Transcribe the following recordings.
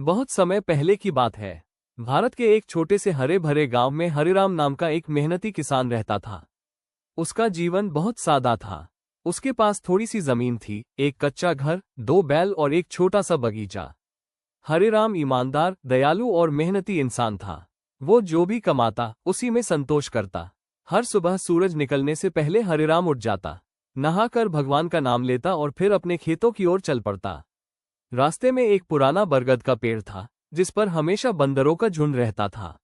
बहुत समय पहले की बात है। भारत के एक छोटे से हरे भरे गांव में हरिराम नाम का एक मेहनती किसान रहता था। उसका जीवन बहुत सादा था। उसके पास थोड़ी सी जमीन थी, एक कच्चा घर, 2 बैल और एक छोटा सा बगीचा। हरिराम ईमानदार, दयालु और मेहनती इंसान था। वो जो भी कमाता उसी में संतोष करता। हर सुबह सूरज निकलने से पहले हरिराम उठ जाता, नहाकर भगवान का नाम लेता और फिर अपने खेतों की ओर चल पड़ता। रास्ते में एक पुराना बरगद का पेड़ था, जिस पर हमेशा बंदरों का झुंड रहता था।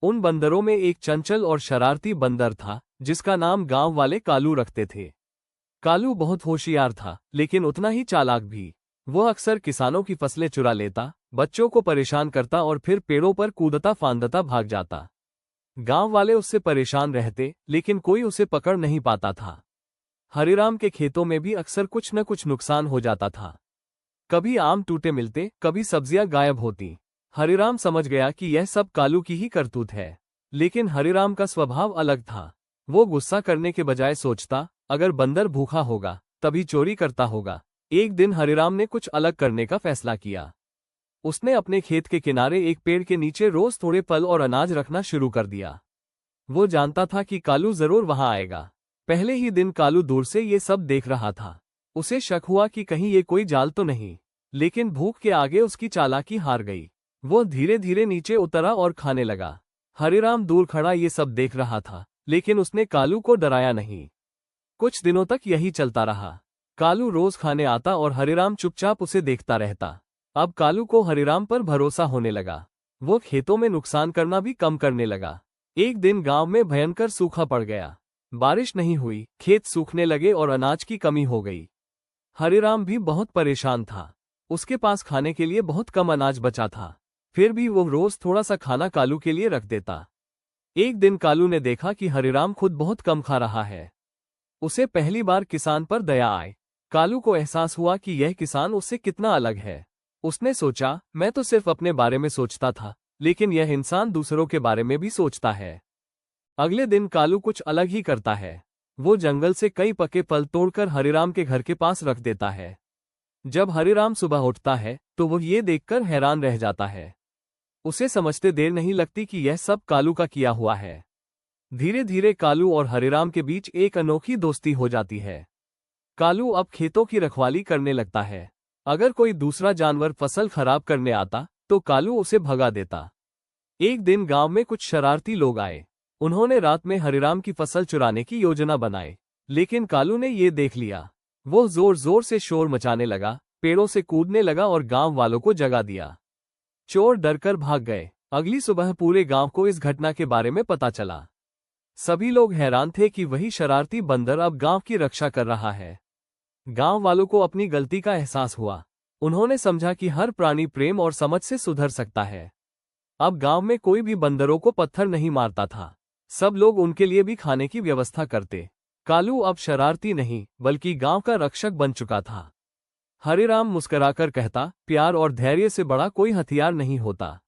उन बंदरों में एक चंचल और शरारती बंदर था, जिसका नाम गांव वाले कालू रखते थे। कालू बहुत होशियार था, लेकिन उतना ही चालाक भी। वो अक्सर किसानों की फसलें चुरा लेता, बच्चों को परेशान करता और फिर पेड़ों पर कूदता फांदता भाग जाता। गांव वाले उससे परेशान रहते, लेकिन कोई उसे पकड़ नहीं पाता था। हरिराम के खेतों में भी अक्सर कुछ न कुछ नुकसान हो जाता था। कभी आम टूटे मिलते, कभी सब्जियां गायब होती। हरिराम समझ गया कि यह सब कालू की ही करतूत है। लेकिन हरिराम का स्वभाव अलग था। वो गुस्सा करने के बजाय सोचता, अगर बंदर भूखा होगा तभी चोरी करता होगा। एक दिन हरिराम ने कुछ अलग करने का फैसला किया। उसने अपने खेत के किनारे एक पेड़ के नीचे रोज थोड़े फल और अनाज रखना शुरू कर दिया। वो जानता था कि कालू जरूर वहां आएगा। पहले ही दिन कालू दूर से ये सब देख रहा था। उसे शक हुआ कि कहीं ये कोई जाल तो नहीं, लेकिन भूख के आगे उसकी चालाकी हार गई। वो धीरे धीरे नीचे उतरा और खाने लगा। हरिराम दूर खड़ा ये सब देख रहा था, लेकिन उसने कालू को डराया नहीं। कुछ दिनों तक यही चलता रहा। कालू रोज खाने आता और हरिराम चुपचाप उसे देखता रहता। अब कालू को हरिराम पर भरोसा होने लगा। वो खेतों में नुकसान करना भी कम करने लगा। एक दिन गांव में भयंकर सूखा पड़ गया। बारिश नहीं हुई, खेत सूखने लगे और अनाज की कमी हो गई। हरिराम भी बहुत परेशान था। उसके पास खाने के लिए बहुत कम अनाज बचा था। फिर भी वो रोज थोड़ा सा खाना कालू के लिए रख देता। एक दिन कालू ने देखा कि हरिराम खुद बहुत कम खा रहा है। उसे पहली बार किसान पर दया आई। कालू को एहसास हुआ कि यह किसान उससे कितना अलग है। उसने सोचा, मैं तो सिर्फ अपने बारे में सोचता था, लेकिन यह इंसान दूसरों के बारे में भी सोचता है। अगले दिन कालू कुछ अलग ही करता है। वो जंगल से कई पके फल तोड़कर हरिराम के घर के पास रख देता है। जब हरिराम सुबह उठता है तो वो ये देखकर हैरान रह जाता है। उसे समझते देर नहीं लगती कि यह सब कालू का किया हुआ है। धीरे धीरे कालू और हरिराम के बीच एक अनोखी दोस्ती हो जाती है। कालू अब खेतों की रखवाली करने लगता है। अगर कोई दूसरा जानवर फसल खराब करने आता तो कालू उसे भगा देता। एक दिन गांव में कुछ शरारती लोग आए। उन्होंने रात में हरिराम की फसल चुराने की योजना बनाई, लेकिन कालू ने ये देख लिया। वो जोर जोर से शोर मचाने लगा, पेड़ों से कूदने लगा और गांव वालों को जगा दिया। चोर डरकर भाग गए। अगली सुबह पूरे गांव को इस घटना के बारे में पता चला। सभी लोग हैरान थे कि वही शरारती बंदर अब गांव की रक्षा कर रहा है। गांव वालों को अपनी गलती का एहसास हुआ। उन्होंने समझा कि हर प्राणी प्रेम और समझ से सुधर सकता है। अब गांव में कोई भी बंदरों को पत्थर नहीं मारता था। सब लोग उनके लिए भी खाने की व्यवस्था करते। कालू अब शरारती नहीं, बल्कि गांव का रक्षक बन चुका था। हरिराम मुस्कुराकर कहता, प्यार और धैर्य से बड़ा कोई हथियार नहीं होता।